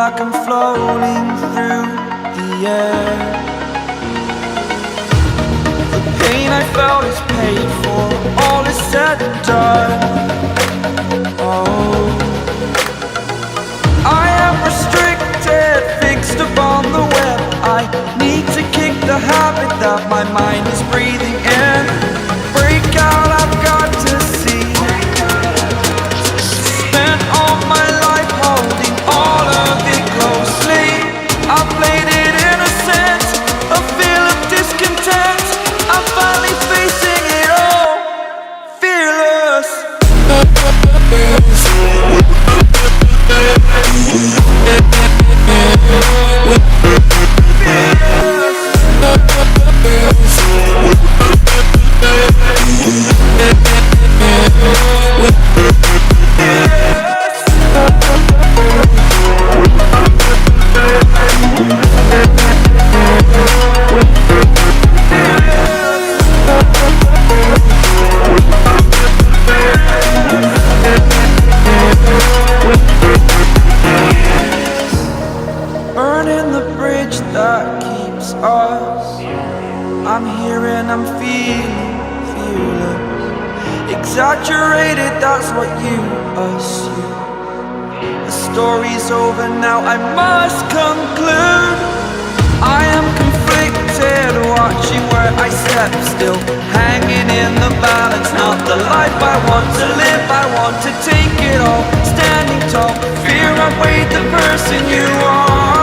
like I'm floating through the air. The pain I felt is paid for, all is said and done. Oh, I am restricted, fixed upon the web. I need to kick the habit that my mind is breathing in. Break out, I've got to see. Spent all my life holding all of it closely. I played it innocent, a feel of discontent. I'm finally facing it all, fearless. Burning the bridge that keeps us. I'm here and I'm feeling fearless. Exaggerated, that's what you assume. The story's over now, I must conclude. I am conflicted, watching where I step still, hanging in the balance. Not the life I want to live, I want to take it all. Standing tall, fear I've weighed the person you are.